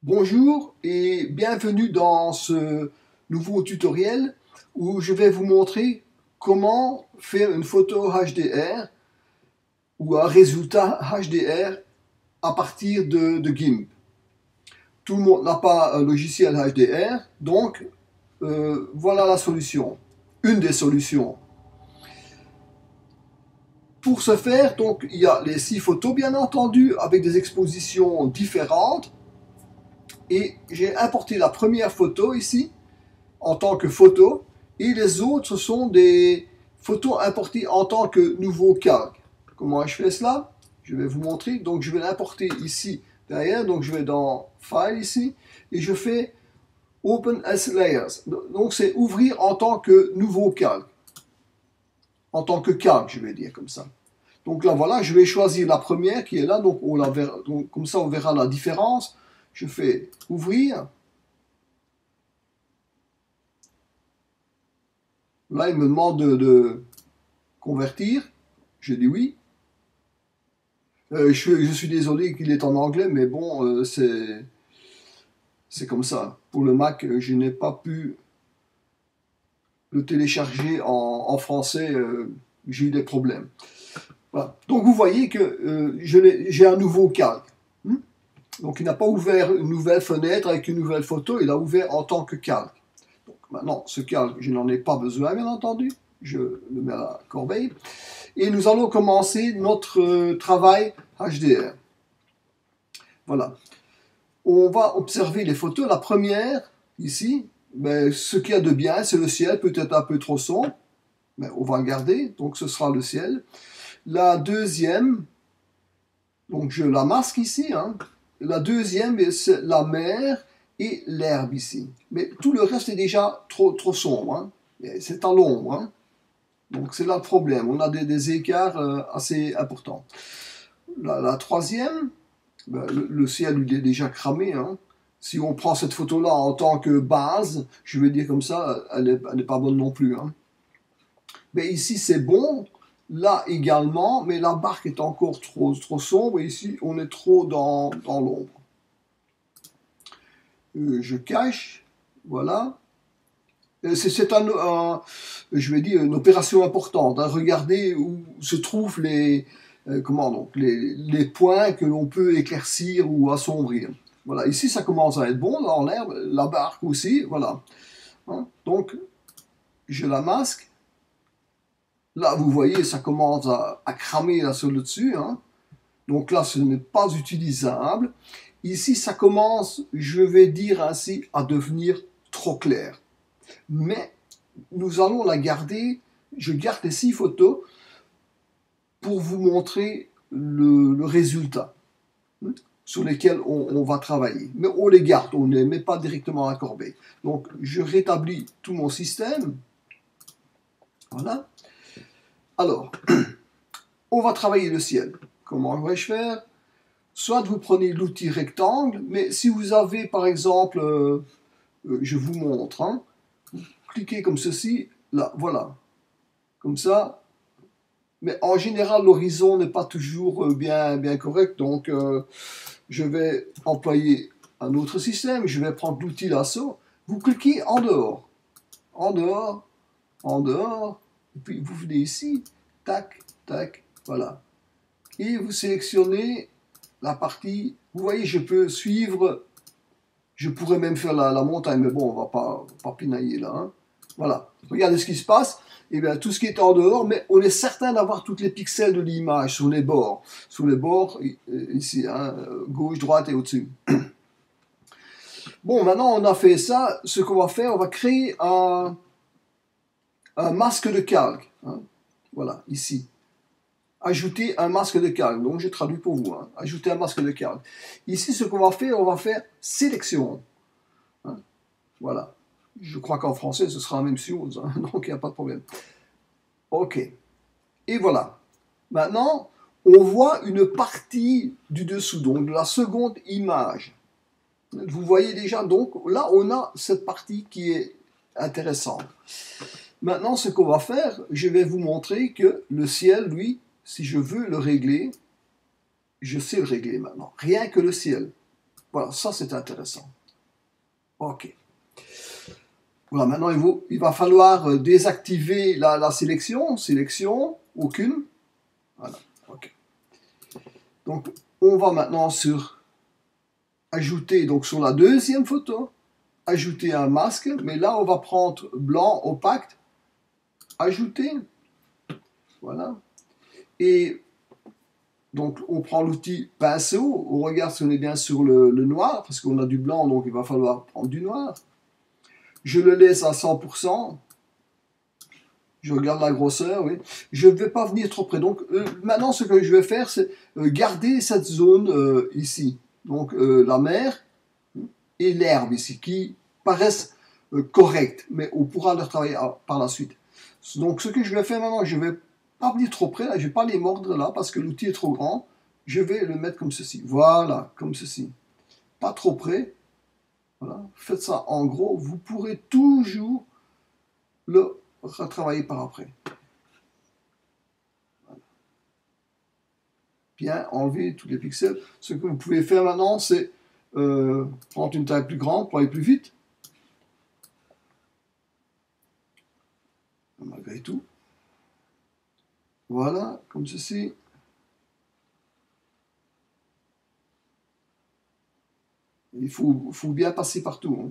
Bonjour et bienvenue dans ce nouveau tutoriel où je vais vous montrer comment faire une photo HDR ou un résultat HDR à partir de GIMP. Tout le monde n'a pas un logiciel HDR, donc voilà la solution, une des solutions. Pour ce faire, donc, il y a les 6 photos bien entendu avec des expositions différentes et j'ai importé la première photo ici en tant que photo, et les autres, ce sont des photos importées en tant que nouveau calque. Comment je fais cela? Je vais vous montrer. Donc, je vais l'importer ici derrière. Donc, je vais dans File ici, et je fais Open as Layers. Donc, c'est ouvrir en tant que nouveau calque. En tant que calque, je vais dire comme ça. Donc là, voilà, je vais choisir la première qui est là. Donc, on la verra, donc comme ça, on verra la différence. Je fais Ouvrir. Là, il me demande de convertir. Je dis oui. Je suis désolé qu'il est en anglais, mais bon, c'est comme ça. Pour le Mac, je n'ai pas pu le télécharger en français. J'ai eu des problèmes. Voilà. Donc vous voyez que j'ai un nouveau calque. Donc il n'a pas ouvert une nouvelle fenêtre avec une nouvelle photo, il a ouvert en tant que calque. Donc maintenant, ce calque, je n'en ai pas besoin, bien entendu. Je le mets à la corbeille. Et nous allons commencer notre travail HDR. Voilà. On va observer les photos. La première, ici, ben, ce qu'il y a de bien, c'est le ciel, peut-être un peu trop sombre, mais on va le garder, donc ce sera le ciel. La deuxième, donc je la masque ici, hein. La deuxième, c'est la mer et l'herbe ici. Mais tout le reste est déjà trop sombre, hein. C'est à l'ombre, hein. Donc c'est là le problème, on a des écarts assez importants. La troisième, ben, le ciel il est déjà cramé, hein. Si on prend cette photo-là en tant que base, je vais dire comme ça, elle n'est pas bonne non plus, hein. Mais ici c'est bon, là également, mais la barque est encore trop sombre, et ici on est trop dans l'ombre. Je cache, voilà. C'est je vais dire, une opération importante, hein. Regardez où se trouvent les points que l'on peut éclaircir ou assombrir. Voilà, ici ça commence à être bon dans l'herbe, la barque aussi, voilà. Hein? Donc, je la masque. Là, vous voyez, ça commence à cramer là sur le dessus, hein? Donc là, ce n'est pas utilisable. Ici, ça commence, je vais dire ainsi, à devenir trop clair. Mais nous allons la garder, je garde les 6 photos pour vous montrer le résultat sur lesquels on va travailler. Mais on les garde, on ne les met pas directement à la corbeille. Donc je rétablis tout mon système. Voilà. Alors, on va travailler le ciel. Comment vais-je faire? Soit vous prenez l'outil rectangle, mais si vous avez par exemple, je vous montre, hein, cliquez comme ceci, là, voilà. Comme ça. Mais en général, l'horizon n'est pas toujours bien correct, donc je vais employer un autre système. Je vais prendre l'outil lasso. Vous cliquez en dehors, en dehors, en dehors, et puis vous venez ici, tac, tac, voilà. Et vous sélectionnez la partie. Vous voyez, je peux suivre. Je pourrais même faire la montagne, mais bon, on va pas pinailler là, hein. Voilà. Regardez ce qui se passe. Eh bien, tout ce qui est en dehors, mais on est certain d'avoir tous les pixels de l'image sur les bords. Sur les bords, ici, hein, gauche, droite et au-dessus. Bon, maintenant on a fait ça. Ce qu'on va faire, on va créer un masque de calque, hein. Voilà, ici. Ajouter un masque de calque. Donc, je traduis pour vous, hein. Ajouter un masque de calque. Ici, ce qu'on va faire sélection, hein. Voilà. Je crois qu'en français, ce sera la même chose, hein, donc il n'y a pas de problème. OK. Et voilà. Maintenant, on voit une partie du dessous, donc de la seconde image. Vous voyez déjà, donc là, on a cette partie qui est intéressante. Maintenant, ce qu'on va faire, je vais vous montrer que le ciel, lui, si je veux le régler, je sais le régler maintenant. Rien que le ciel. Voilà, ça c'est intéressant. Ok. Voilà, maintenant il va falloir désactiver la sélection. Sélection, aucune. Voilà, ok. Donc on va maintenant sur ajouter, donc sur la deuxième photo, ajouter un masque, mais là on va prendre blanc opaque, ajouter. Voilà. Et donc on prend l'outil pinceau, on regarde si on est bien sur le noir, parce qu'on a du blanc, donc il va falloir prendre du noir. Je le laisse à 100%. Je regarde la grosseur, oui. Je ne vais pas venir trop près. Donc maintenant, ce que je vais faire, c'est garder cette zone ici. Donc la mer et l'herbe ici, qui paraissent correctes, mais on pourra les retravailler par la suite. Donc ce que je vais faire maintenant, je ne vais pas venir trop près, là, je ne vais pas les mordre là, parce que l'outil est trop grand. Je vais le mettre comme ceci. Voilà, comme ceci. Pas trop près. Voilà. Faites ça en gros. Vous pourrez toujours le retravailler par après. Bien enlever tous les pixels. Ce que vous pouvez faire maintenant, c'est prendre une taille plus grande pour aller plus vite. Malgré tout. Voilà, comme ceci. Il faut bien passer partout. Hein.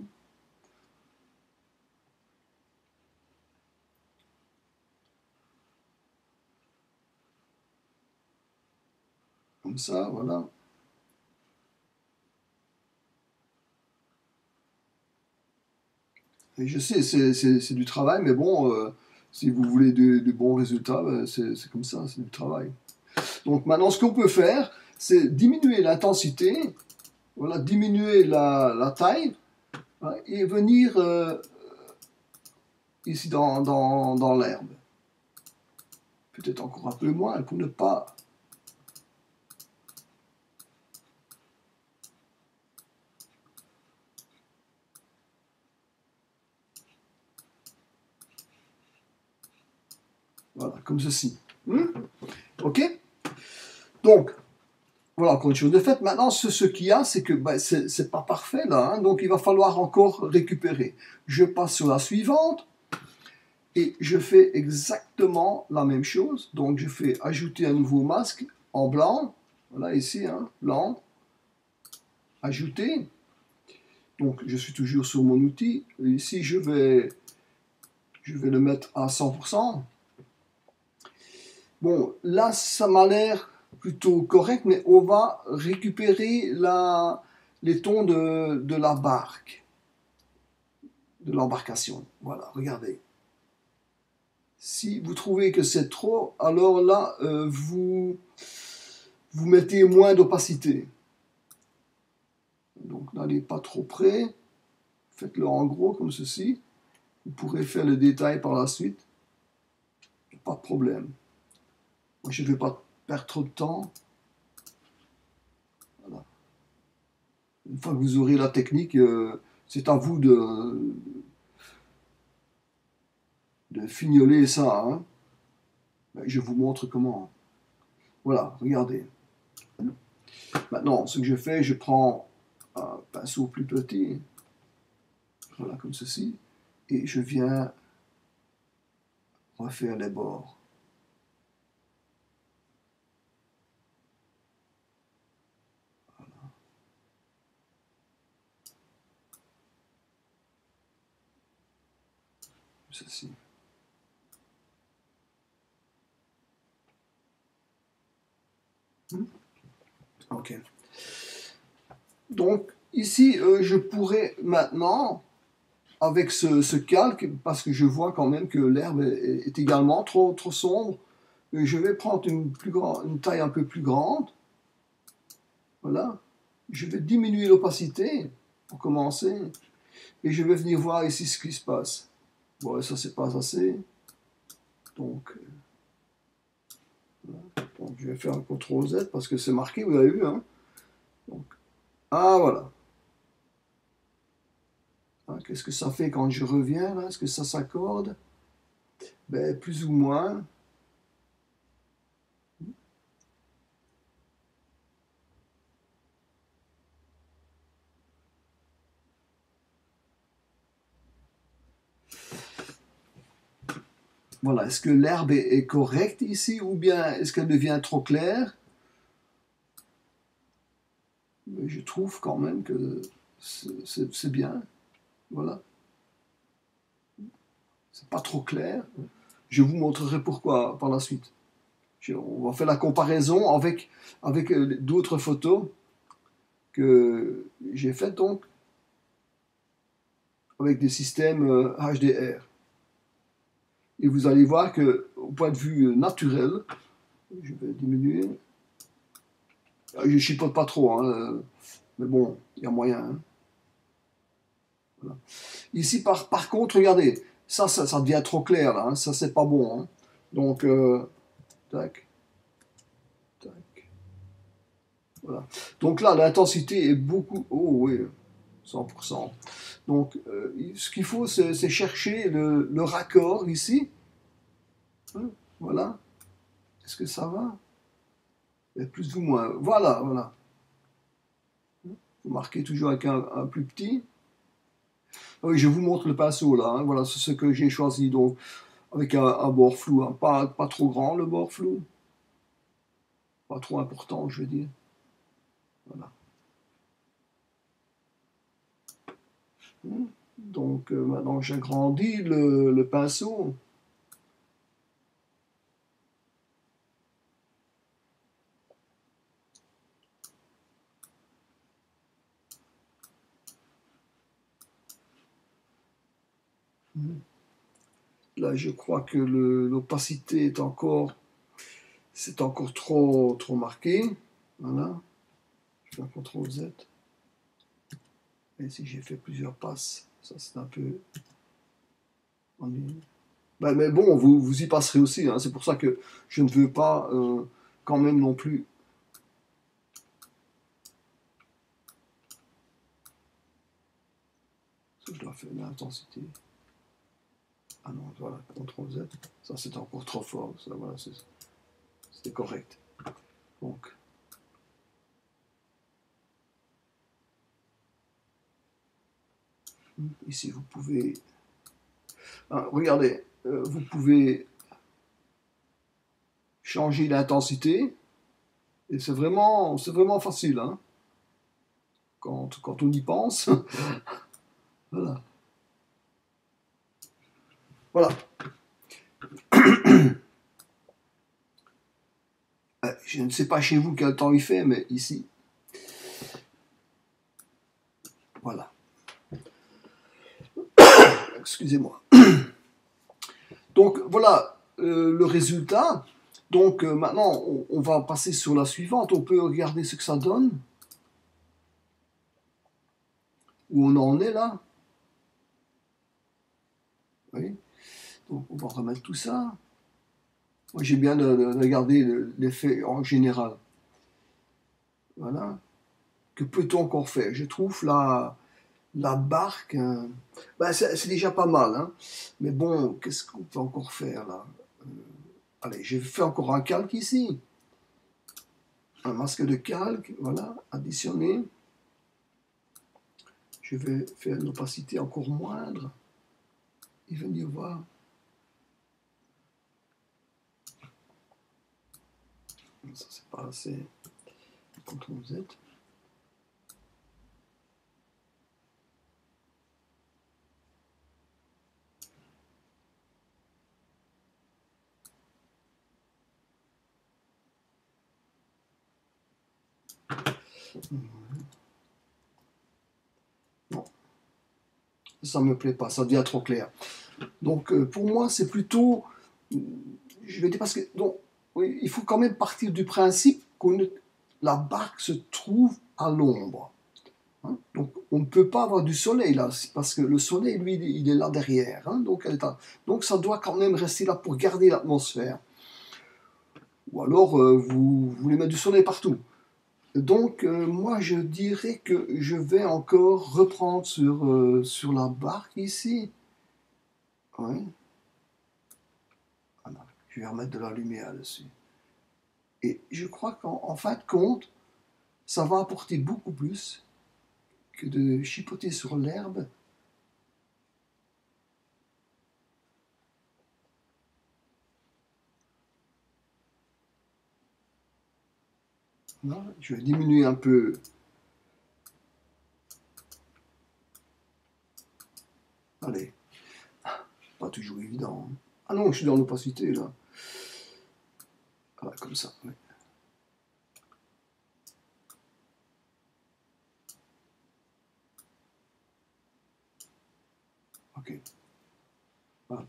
Comme ça, voilà. Et je sais, c'est du travail, mais bon, si vous voulez de bons résultats, c'est comme ça, c'est du travail. Donc maintenant, ce qu'on peut faire, c'est diminuer l'intensité, voilà, diminuer la taille, hein, et venir ici dans l'herbe. Peut-être encore un peu moins pour ne pas... Voilà, comme ceci. Ok. Donc, voilà, encore une chose de faite. Maintenant, ce qu'il y a, c'est que ben, c'est pas parfait là, hein, donc il va falloir encore récupérer. Je passe sur la suivante et je fais exactement la même chose. Donc, je fais ajouter un nouveau masque en blanc. Voilà, ici, hein, blanc. Ajouter. Donc, je suis toujours sur mon outil. Ici, je vais le mettre à 100%. Bon, là, ça m'a l'air plutôt correct, mais on va récupérer les tons de la barque, de l'embarcation. Voilà, regardez. Si vous trouvez que c'est trop, alors là, vous mettez moins d'opacité. Donc, n'allez pas trop près. Faites-le en gros, comme ceci. Vous pourrez faire le détail par la suite. Pas de problème. Moi, je ne vais pas perdre trop de temps. Voilà. Une fois que vous aurez la technique, c'est à vous de fignoler ça. Hein. Je vous montre comment. Voilà, regardez. Maintenant, ce que je fais, je prends un pinceau plus petit, voilà, comme ceci, et je viens refaire les bords. Voilà. Ceci. Ok. Donc, ici, je pourrais maintenant, avec ce calque, parce que je vois quand même que l'herbe est également trop sombre, je vais prendre une taille un peu plus grande. Voilà. Je vais diminuer l'opacité pour commencer. Et je vais venir voir ici ce qui se passe. Bon, ça c'est pas assez. Donc, voilà. Donc je vais faire un CTRL Z parce que c'est marqué, vous avez vu. Hein. Donc, ah voilà. Hein, qu'est-ce que ça fait quand je reviens là? Est-ce que ça s'accorde? Ben, plus ou moins. Voilà, est-ce que l'herbe est correcte ici ou bien est-ce qu'elle devient trop claire? Mais je trouve quand même que c'est bien. Voilà, c'est pas trop clair. Je vous montrerai pourquoi par la suite. On va faire la comparaison avec d'autres photos que j'ai faites donc avec des systèmes HDR. Et vous allez voir que au point de vue naturel, je vais diminuer. Je chipote pas trop, hein, mais bon, il y a moyen. Hein. Voilà. Ici, par contre, regardez, ça devient trop clair là, hein, ça c'est pas bon. Hein. Donc, tac, tac, voilà. Donc là, l'intensité est beaucoup. Oh oui, 100%. Donc, ce qu'il faut, c'est chercher le raccord ici. Hein, voilà. Est-ce que ça va? Et plus ou moins. Voilà, voilà. Vous marquez toujours avec un plus petit. Oui, je vous montre le pinceau là. Hein. Voilà, c'est ce que j'ai choisi. Donc, avec un bord flou. Hein. Pas trop grand le bord flou. Pas trop important, je veux dire. Voilà. Donc, maintenant, j'agrandis le pinceau. Là, je crois que l'opacité c'est encore trop marqué. Voilà. Je fais un CTRL Z. Et si j'ai fait plusieurs passes, ça c'est un peu ennuyeux. Ben, mais bon, vous y passerez aussi. Hein. C'est pour ça que je ne veux pas quand même non plus. Je dois faire l'intensité. Ah non, voilà, CTRL Z. Ça c'est encore trop fort. Ça, voilà, c'est correct. Donc. Ici, vous pouvez. Ah, regardez, vous pouvez changer l'intensité. Et c'est vraiment facile. Hein, quand on y pense. Voilà. Voilà. Je ne sais pas chez vous quel temps il fait, mais ici. Voilà. Excusez-moi. Donc voilà le résultat. Donc maintenant, on va passer sur la suivante. On peut regarder ce que ça donne. Où on en est là. Oui. Donc on va remettre tout ça. Moi j'ai bien de regarder l'effet en général. Voilà. Que peut-on encore faire? Je trouve la barque, ben, c'est déjà pas mal. Hein. Mais bon, qu'est-ce qu'on peut encore faire là? Allez, j'ai fait encore un calque ici. Un masque de calque, voilà, additionné. Je vais faire une opacité encore moindre. Et venir voir. Ça, c'est pas assez. CTRL Z. Non. Ça me plaît pas, ça devient trop clair. Donc, pour moi, c'est plutôt. Je vais dire parce que. Donc, oui, il faut quand même partir du principe que la barque se trouve à l'ombre. Hein. Donc on ne peut pas avoir du soleil là, parce que le soleil, lui, il est là derrière. Hein. Donc ça doit quand même rester là pour garder l'atmosphère. Ou alors vous voulez mettre du soleil partout. Donc moi je dirais que je vais encore reprendre sur la barque ici. Oui. Voilà. Je vais remettre de la lumière dessus. Et je crois qu'en fin de compte, ça va apporter beaucoup plus que de chipoter sur l'herbe. Non, je vais diminuer un peu. Allez, pas toujours évident. Ah non, je suis dans l'opacité là. Voilà, comme ça. Ouais. Ok. Voilà.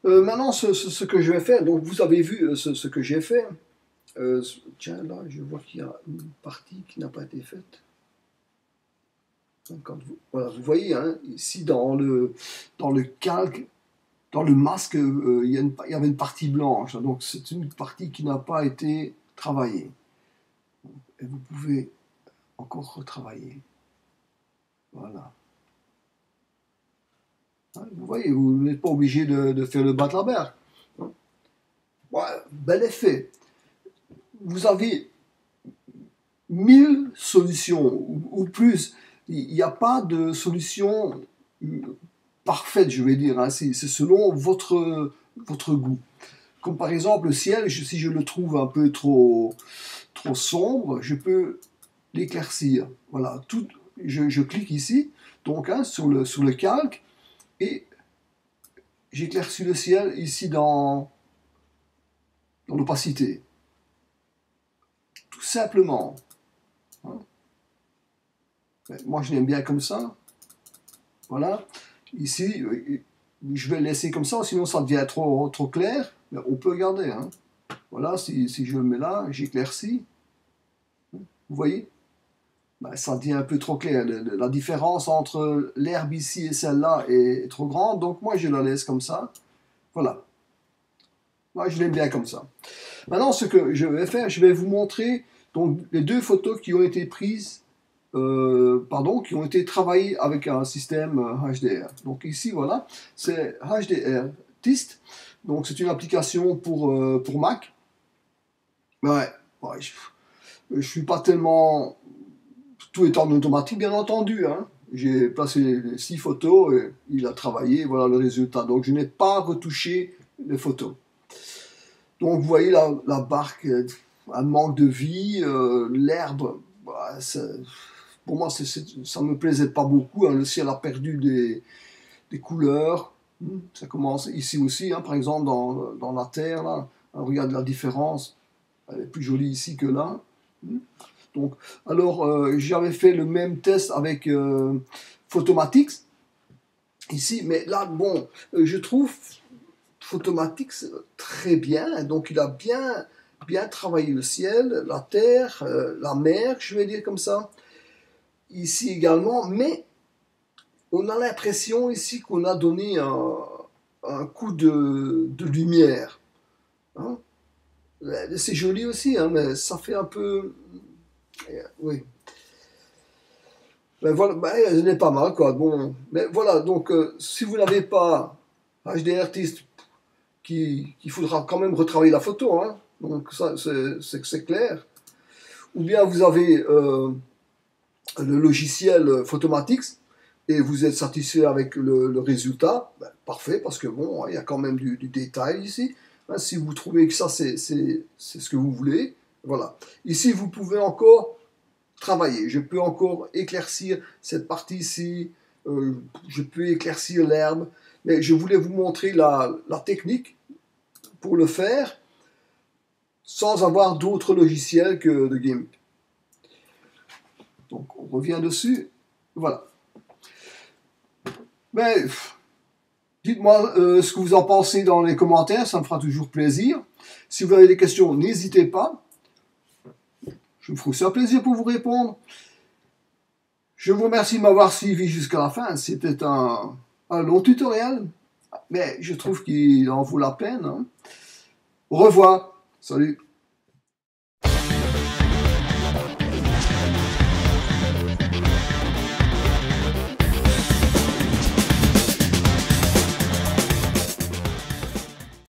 Maintenant, ce que je vais faire, donc vous avez vu ce que j'ai fait. Tiens, là, je vois qu'il y a une partie qui n'a pas été faite. Quand vous, voilà, vous voyez, hein, ici dans le calque, dans le masque, il y avait une partie blanche. Hein, donc c'est une partie qui n'a pas été travaillée. Et vous pouvez encore retravailler. Voilà. Hein, vous voyez, vous n'êtes pas obligé de faire le Batlaber. Hein. Ouais, bel effet. Vous avez 1000 solutions ou plus. Il n'y a pas de solution parfaite, je vais dire. Hein. C'est selon votre goût. Comme par exemple le ciel, si je le trouve un peu trop sombre, je peux l'éclaircir. Voilà, je clique ici, donc hein, sur le calque, et j'éclaircis le ciel ici dans l'opacité. Tout simplement. Hein. Moi, je l'aime bien comme ça. Voilà. Ici, je vais le laisser comme ça, sinon ça devient trop clair. Mais on peut regarder. Hein. Voilà, si je le mets là, j'éclaircis. Vous voyez? Ben, ça devient un peu trop clair. La différence entre l'herbe ici et celle-là est trop grande. Donc moi, je la laisse comme ça. Voilà. Moi, je l'aime bien comme ça. Maintenant, ce que je vais faire, je vais vous montrer donc, les deux photos qui ont été prises, qui ont été travaillées avec un système HDR. Donc ici, voilà, c'est HDR Tist. Donc c'est une application pour Mac. Ouais, je suis pas tellement... Tout est en automatique, bien entendu. Hein. J'ai placé les 6 photos et il a travaillé, voilà le résultat. Donc je n'ai pas retouché les photos. Donc vous voyez la barque, un manque de vie, l'herbe, bah, pour moi ça ne me plaisait pas beaucoup. Hein. Le ciel a perdu des couleurs. Ça commence ici aussi, hein, par exemple dans la terre, là. On regarde la différence, elle est plus jolie ici que là. Donc, alors, j'avais fait le même test avec Photomatix, ici, mais là, bon, je trouve Photomatix très bien, donc il a bien travaillé le ciel, la terre, la mer, je vais dire comme ça, ici également, mais on a l'impression ici qu'on a donné un coup de lumière. Hein. C'est joli aussi, hein, mais ça fait un peu... Oui. Ben voilà, ben, elle est pas mal, quoi. Bon, mais voilà, donc si vous n'avez pas HDR Artist, qu'il faudra quand même retravailler la photo, hein. Donc ça, c'est clair. Ou bien vous avez le logiciel Photomatix et vous êtes satisfait avec le résultat, ben, parfait, parce que bon, il y a quand même du détail ici. Hein, si vous trouvez que ça, c'est ce que vous voulez, voilà. Ici, vous pouvez encore travailler. Je peux encore éclaircir cette partie-ci, je peux éclaircir l'herbe, mais je voulais vous montrer la technique pour le faire sans avoir d'autres logiciels que de GIMP. Donc on revient dessus, voilà. Mais dites-moi ce que vous en pensez dans les commentaires, ça me fera toujours plaisir. Si vous avez des questions, n'hésitez pas. Je me ferai aussi un plaisir pour vous répondre. Je vous remercie de m'avoir suivi jusqu'à la fin. C'était un long tutoriel, mais je trouve qu'il en vaut la peine. Hein. Au revoir. Salut.